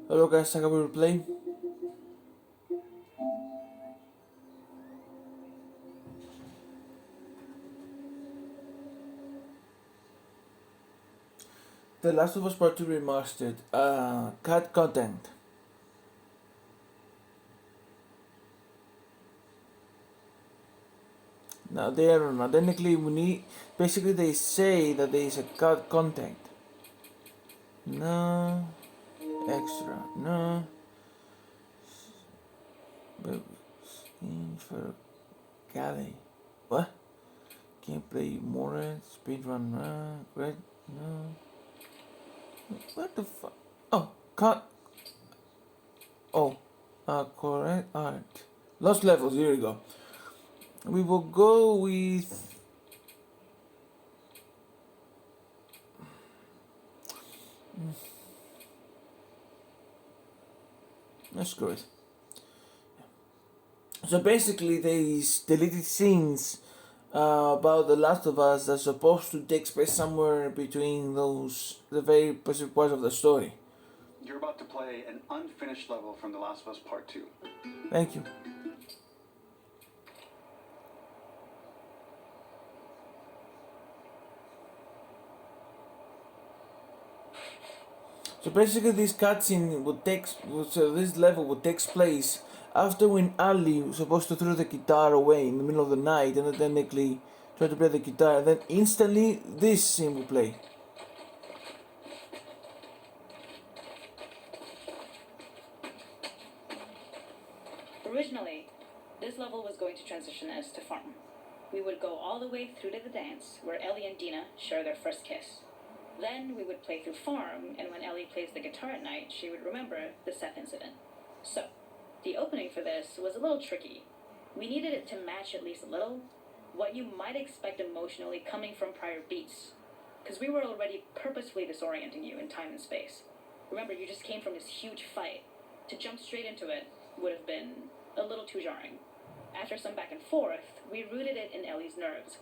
Hello guys, I will play. The Last of Us Part 2 Remastered. Cat content. Now they are not technically we need. Basically, they say that there is a cut content. No extra. No. But for Galley. What? Gameplay more speedrun. Great. No. What the fuck? Oh, cut. Oh, correct art. Lost levels. Here we go. We will go with. Let's screw it. So basically, these deleted scenes about The Last of Us are supposed to take place somewhere between the very specific parts of the story. You're about to play an unfinished level from The Last of Us Part 2. Thank you. So basically, this cutscene would take. So this level would take place after when Ali was supposed to throw the guitar away in the middle of the night and then technically try to play the guitar, and then instantly this scene will play. Originally, this level was going to transition us to farm. We would go all the way through to the dance, where Ellie and Dina share their first kiss. Then we would play through farm, and when Ellie plays the guitar at night, she would remember the Seth incident. So, the opening for this was a little tricky. We needed it to match at least a little what you might expect emotionally coming from prior beats, because we were already purposefully disorienting you in time and space. Remember, you just came from this huge fight. To jump straight into it would have been a little too jarring. After some back and forth, we rooted it in Ellie's nerves,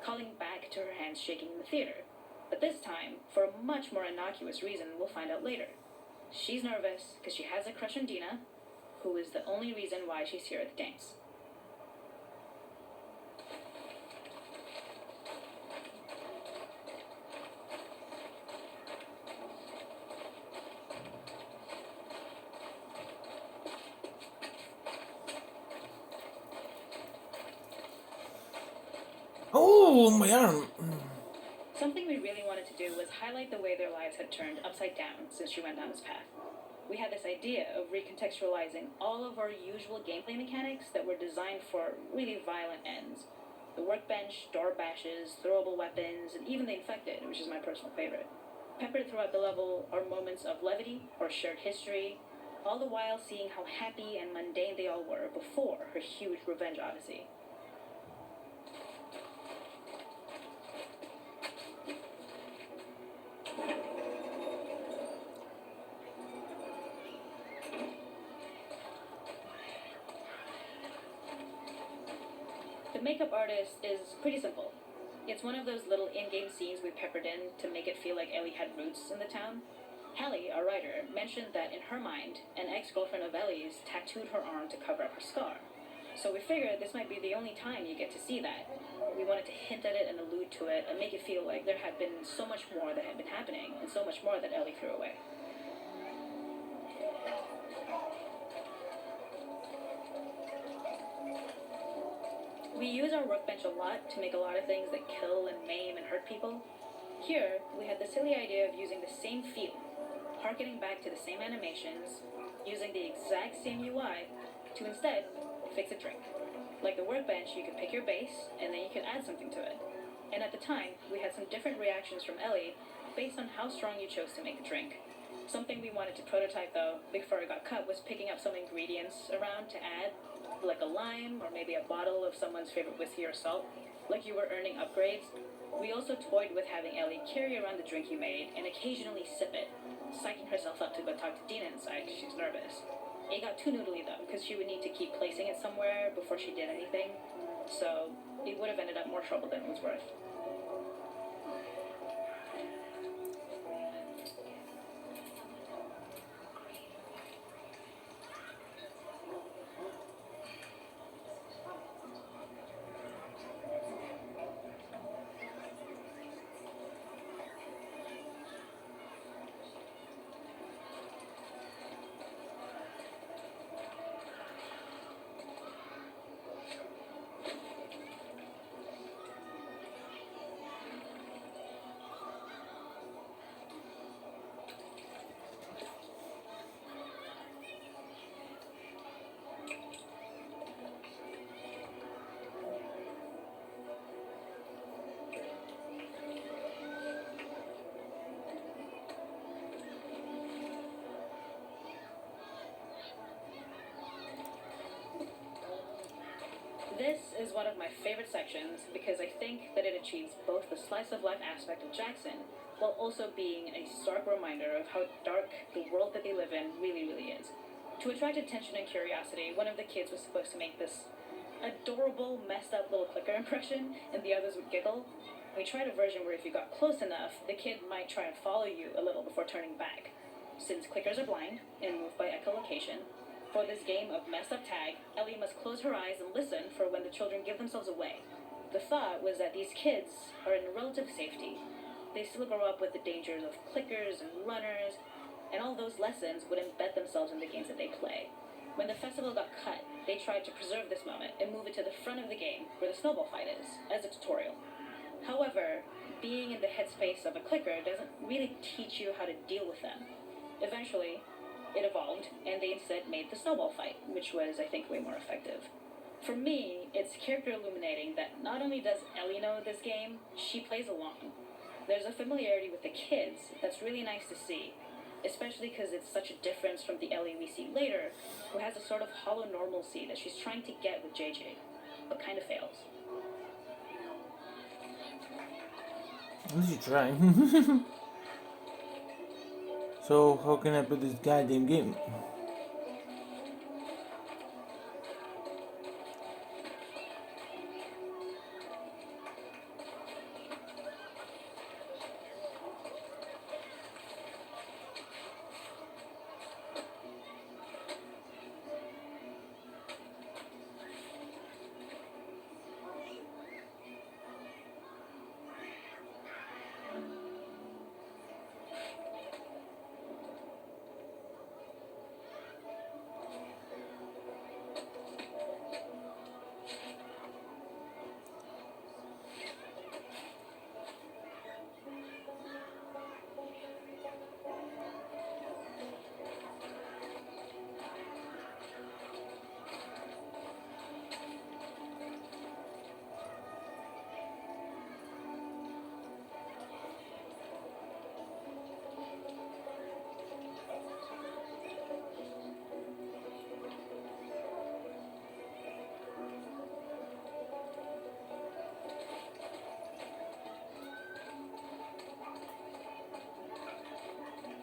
calling back to her hands shaking in the theater. But this time, for a much more innocuous reason we'll find out later. She's nervous because she has a crush on Dina, who is the only reason why she's here at the dance. Oh, my arm! Something we really wanted to do was highlight the way their lives had turned upside down since she went down this path. We had this idea of recontextualizing all of our usual gameplay mechanics that were designed for really violent ends. The workbench, door bashes, throwable weapons, and even the infected, which is my personal favorite. Peppered throughout the level are moments of levity or shared history, all the while seeing how happy and mundane they all were before her huge revenge odyssey. The makeup artist is pretty simple. It's one of those little in-game scenes we peppered in to make it feel like Ellie had roots in the town. Hallie, our writer, mentioned that in her mind, an ex-girlfriend of Ellie's tattooed her arm to cover up her scar. So we figured this might be the only time you get to see that. We wanted to hint at it and allude to it and make it feel like there had been so much more that had been happening and so much more that Ellie threw away. We use our workbench a lot to make a lot of things that kill and maim and hurt people. Here, we had the silly idea of using the same feel, harkening back to the same animations, using the exact same UI to instead fix a drink. Like the workbench, you could pick your base, and then you could add something to it. And at the time, we had some different reactions from Ellie based on how strong you chose to make the drink. Something we wanted to prototype, though, before it got cut, was picking up some ingredients around to add, like a lime or maybe a bottle of someone's favorite whiskey or salt, like you were earning upgrades. We also toyed with having Ellie carry around the drink you made and occasionally sip it, psyching herself up to go talk to Dina inside because she's nervous. It got too noodly though, because she would need to keep placing it somewhere before she did anything, so it would have ended up more trouble than it was worth. This is one of my favorite sections because I think that it achieves both the slice of life aspect of Jackson while also being a stark reminder of how dark the world that they live in really is. To attract attention and curiosity, one of the kids was supposed to make this adorable, messed up little clicker impression, and the others would giggle. We tried a version where if you got close enough, the kid might try and follow you a little before turning back. Since clickers are blind and move by echolocation, for this game of messed up tag, Ellie must close her eyes and listen for when the children give themselves away. The thought was that these kids are in relative safety. They still grow up with the dangers of clickers and runners, and all those lessons would embed themselves in the games that they play. When the festival got cut, they tried to preserve this moment and move it to the front of the game where the snowball fight is, as a tutorial. However, being in the headspace of a clicker doesn't really teach you how to deal with them. Eventually, it evolved, and they instead made the snowball fight, which was, I think, way more effective. For me, it's character illuminating that not only does Ellie know this game, she plays along. There's a familiarity with the kids that's really nice to see, especially because it's such a difference from the Ellie we see later, who has a sort of hollow normalcy that she's trying to get with JJ, but kind of fails. At least you try. So how can I put this goddamn game?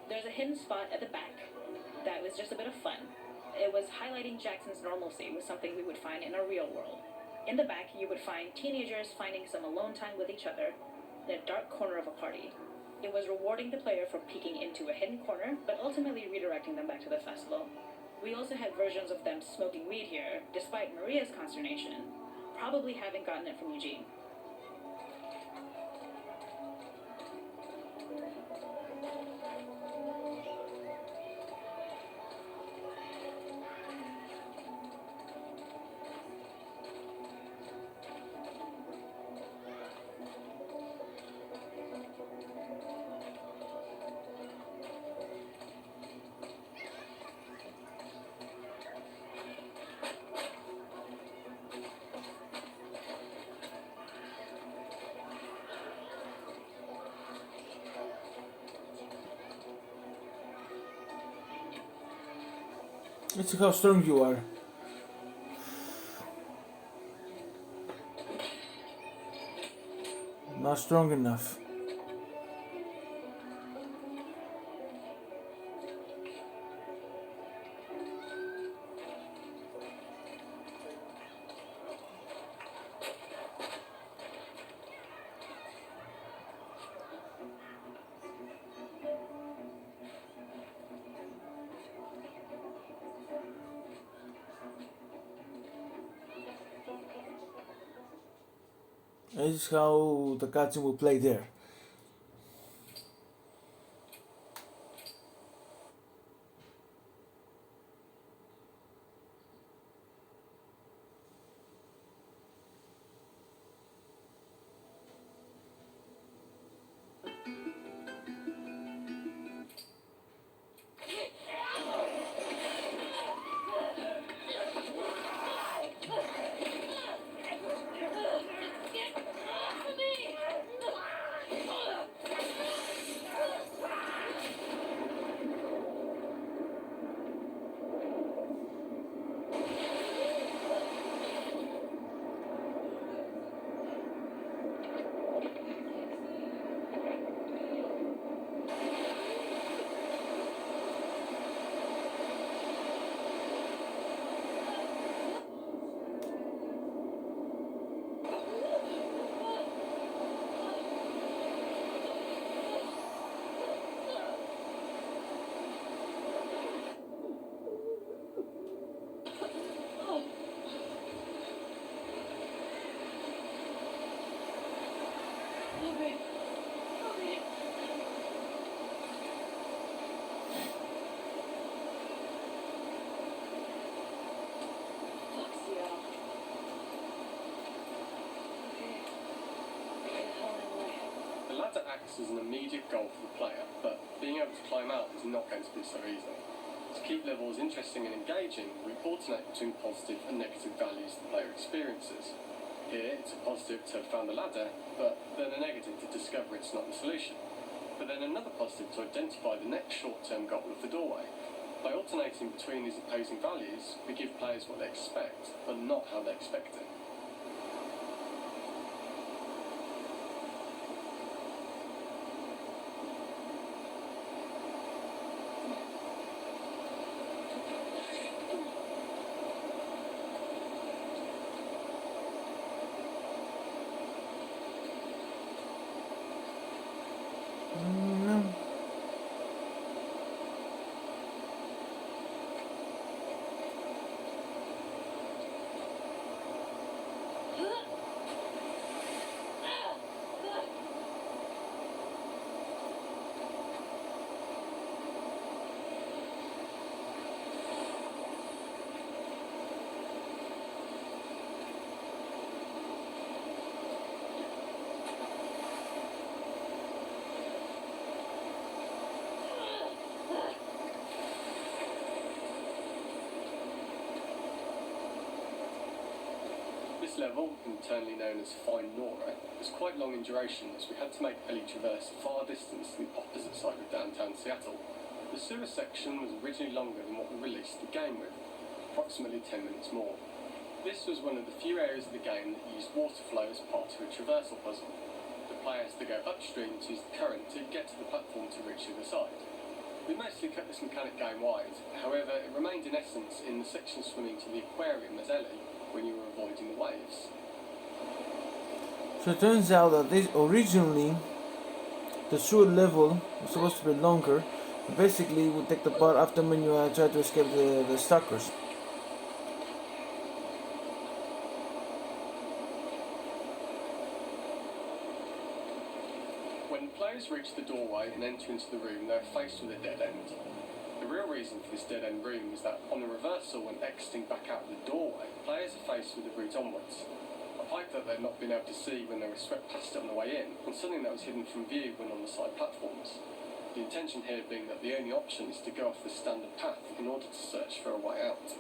There's a hidden spot at the back that was just a bit of fun. It was highlighting Jackson's normalcy with something we would find in a real world. In the back, you would find teenagers finding some alone time with each other in a dark corner of a party. It was rewarding the player for peeking into a hidden corner, but ultimately redirecting them back to the festival. We also had versions of them smoking weed here, despite Maria's consternation, probably having gotten it from Eugene. Let's see how strong you are. Not strong enough. This is how the cutscene will play there. acts as an immediate goal for the player, but being able to climb out is not going to be so easy. To keep levels interesting and engaging, we alternate between positive and negative values the player experiences. Here, it's a positive to have found a ladder, but then a negative to discover it's not the solution. But then another positive to identify the next short-term goal of the doorway. By alternating between these opposing values, we give players what they expect, but not how they expect it. No. This level, internally known as Find Nora, was quite long in duration as we had to make Ellie traverse a far distance to the opposite side of downtown Seattle. The sewer section was originally longer than what we released the game with, approximately 10 minutes more. This was one of the few areas of the game that used water flow as part of a traversal puzzle. The player has to go upstream to use the current to get to the platform to reach the other side. We mostly cut this mechanic game wide, however it remained in essence in the section swimming to the aquarium as Ellie when you were avoiding the waves. So it turns out that this originally the sewer level was supposed to be longer. Basically, we take the part after when you try to escape the stalkers. When players reach the doorway and enter into the room, they're faced with a dead end. The real reason for this dead end room is that on the reversal, when exiting back out the doorway, players are faced with the route onwards. A pipe that they'd not been able to see when they were swept past it on the way in, and something that was hidden from view when on the side platforms. The intention here being that the only option is to go off the standard path in order to search for a way out.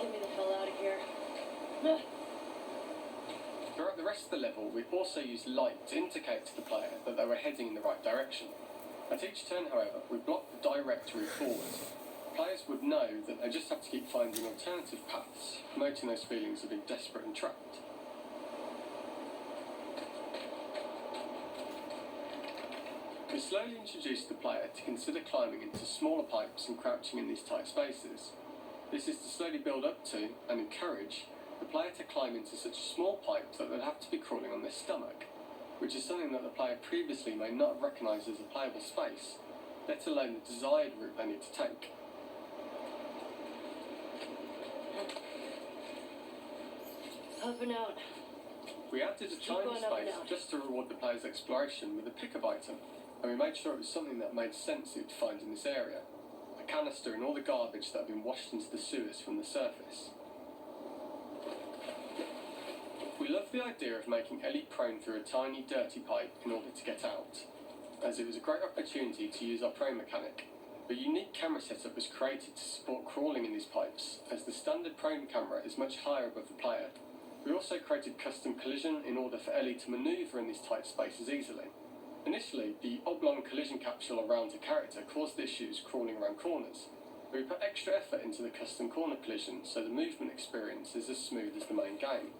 Get me the hell out of here. Throughout the rest of the level, we also used light to indicate to the player that they were heading in the right direction. At each turn, however, we blocked the direct route forward. Players would know that they just have to keep finding alternative paths, promoting those feelings of being desperate and trapped. We slowly introduced the player to consider climbing into smaller pipes and crouching in these tight spaces. This is to slowly build up to, and encourage, the player to climb into such a small pipe that they'd have to be crawling on their stomach, which is something that the player previously may not have recognised as a playable space, let alone the desired route they need to take. Up and out. We added a Keep tiny going up and space out. just to reward the player's exploration with a pickup item, and we made sure it was something that made sense you'd find in this area. A canister and all the garbage that had been washed into the sewers from the surface. We loved the idea of making Ellie prone through a tiny dirty pipe in order to get out, as it was a great opportunity to use our prone mechanic. A unique camera setup was created to support crawling in these pipes, as the standard prone camera is much higher above the player. We also created custom collision in order for Ellie to manoeuvre in these tight spaces easily. Initially, the oblong collision capsule around her character caused issues crawling around corners. We put extra effort into the custom corner collision so the movement experience is as smooth as the main game.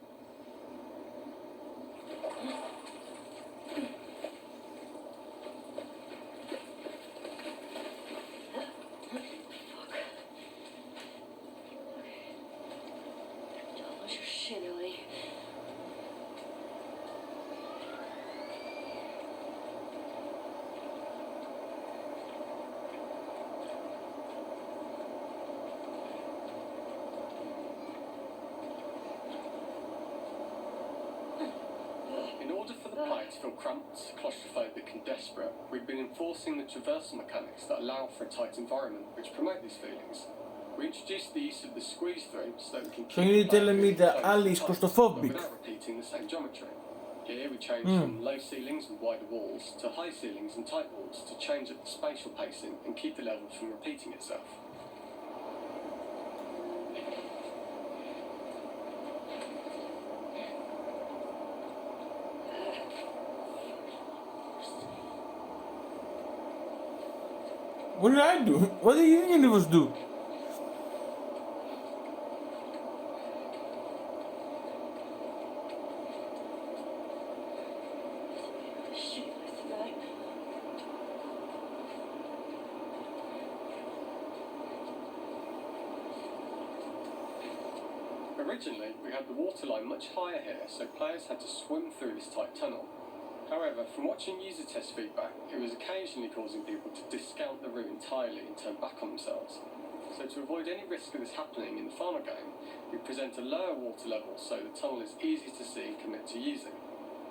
feel cramped, claustrophobic and desperate, we've been enforcing the traversal mechanics that allow for a tight environment which promote these feelings. We introduced the use of the squeeze through so that we can keep So you're the player telling me really that close Ali and is tight, claustrophobic? but without repeating the same geometry. Here we change from low ceilings and wider walls to high ceilings and tight walls to change up the spatial pacing and keep the level from repeating itself. What did I do? What did the universe do? Originally, we had the waterline much higher here, so players had to swim through this tight tunnel. However, from watching user test feedback, it was occasionally causing people to discount the room entirely and turn back on themselves. So to avoid any risk of this happening in the final game, we present a lower water level so the tunnel is easy to see and commit to using.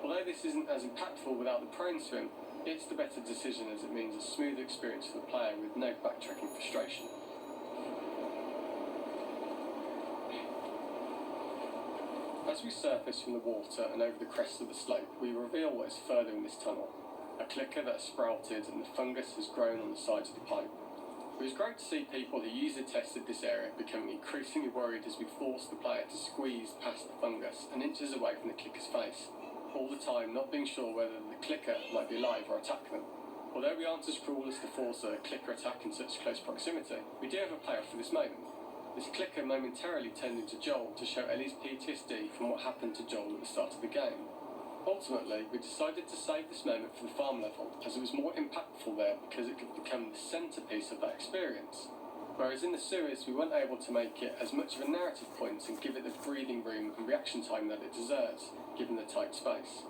Although this isn't as impactful without the prone swim, it's the better decision as it means a smooth experience for the player with no backtracking frustration. As we surface from the water and over the crest of the slope, we reveal what is further in this tunnel. A clicker that has sprouted and the fungus has grown on the sides of the pipe. It was great to see people who user tested this area becoming increasingly worried as we forced the player to squeeze past the fungus and inches away from the clicker's face, all the time not being sure whether the clicker might be alive or attack them. Although we aren't as cruel as to force a clicker attack in such close proximity, we do have a payoff for this moment. This clicker momentarily turned into Joel to show Ellie's PTSD from what happened to Joel at the start of the game. Ultimately, we decided to save this moment for the farm level, as it was more impactful there because it could become the centrepiece of that experience. Whereas in the series, we weren't able to make it as much of a narrative point and give it the breathing room and reaction time that it deserves, given the tight space.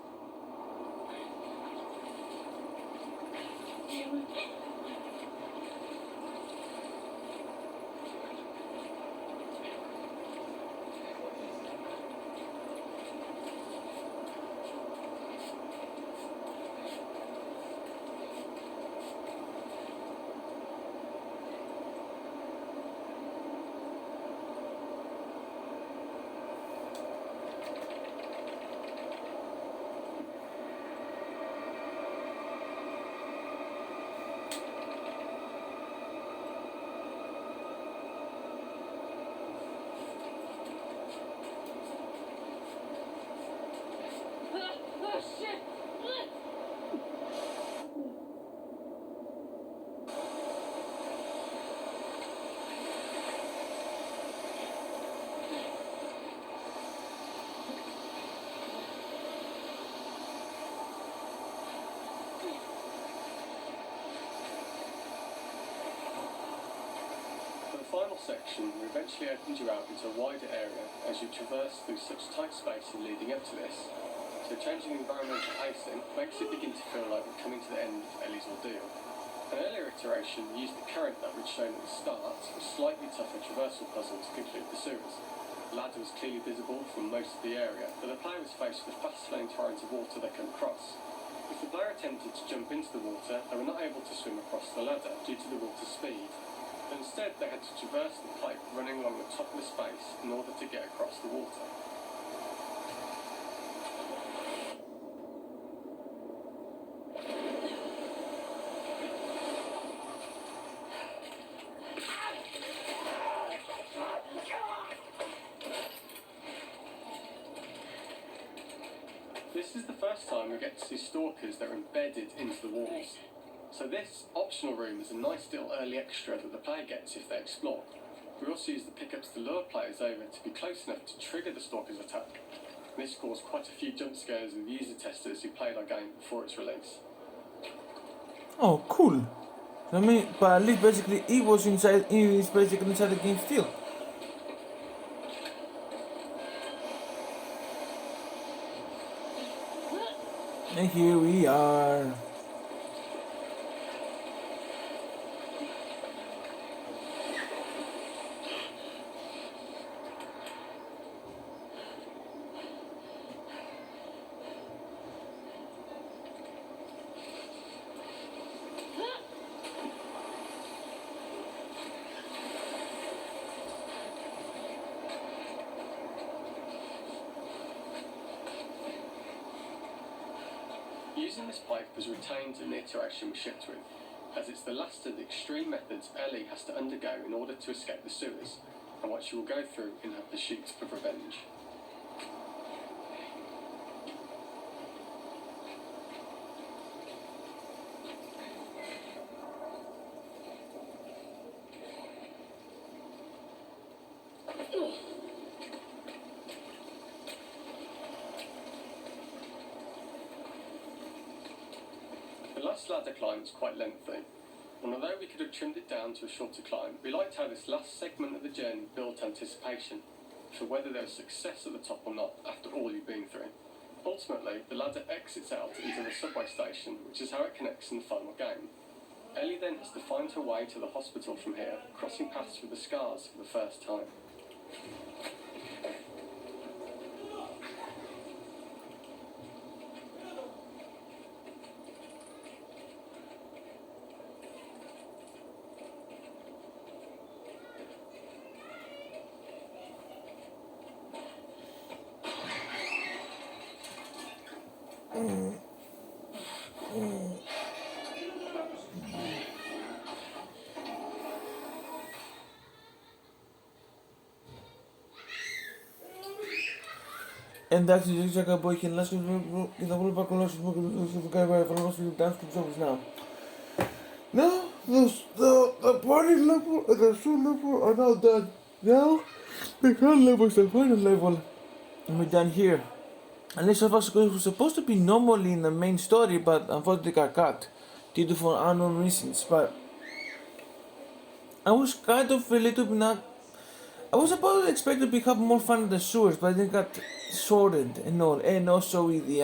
Final section, we eventually opened you out into a wider area as you traverse through such tight spaces leading up to this. So changing the environmental pacing makes it begin to feel like we're coming to the end of Ellie's ordeal. An earlier iteration used the current that we'd shown at the start, a slightly tougher traversal puzzle to conclude the series. The ladder was clearly visible from most of the area, but the player was faced with a fast-flowing torrent of water they couldn't cross. If the player attempted to jump into the water, they were not able to swim across the ladder due to the water's speed. Instead, they had to traverse the pipe running along the top of the space in order to get across the water. This is the first time we get to see stalkers that are embedded into the walls. So this optional room is a nice little early extra that the player gets if they explore. We also use the pickups to lure players over to be close enough to trigger the stalker's attack. And this caused quite a few jump scares with user testers who played our game before its release. Oh, cool. I mean, but at least basically he was inside. He is basically inside the game still. And here we are. Using this pipe has retained an iteration we're shipped with, as it's the last of the extreme methods Ellie has to undergo in order to escape the sewers, and what she will go through in her pursuit of revenge. The last ladder climb is quite lengthy, and although we could have trimmed it down to a shorter climb, we liked how this last segment of the journey built anticipation for whether there was success at the top or not after all you've been through. Ultimately, the ladder exits out into the subway station, which is how it connects in the final game. Ellie then has to find her way to the hospital from here, crossing paths with the scars for the first time. Εντάξει, δεν ξέρω από εκεί, αλλά και θα βρω παρακολουθήσουμε και το φουκάρι for the dance to songs now. Now, the party level and the show level are now done. Now, the hard level is the final level. And we're done here. Unless of us was supposed to be normally in the main story, but unfortunately got cut due to for unknown reasons. But I was kind of a little bit not. I was supposed to expect to have more fun in the sewers, but it got shortened and all, and also with the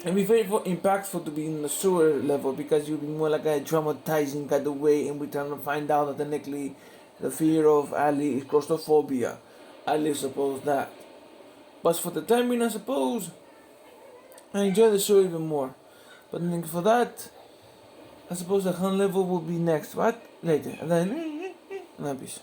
it'd be very impactful to be in the sewer level because you'll be more like a dramatizing kind of way, and we're trying to find out that technically the fear of Ali is claustrophobia. Ali suppose that, but for the time being, I suppose I enjoy the show even more. But then for that, I suppose the hunt level will be next, but later, and then peace.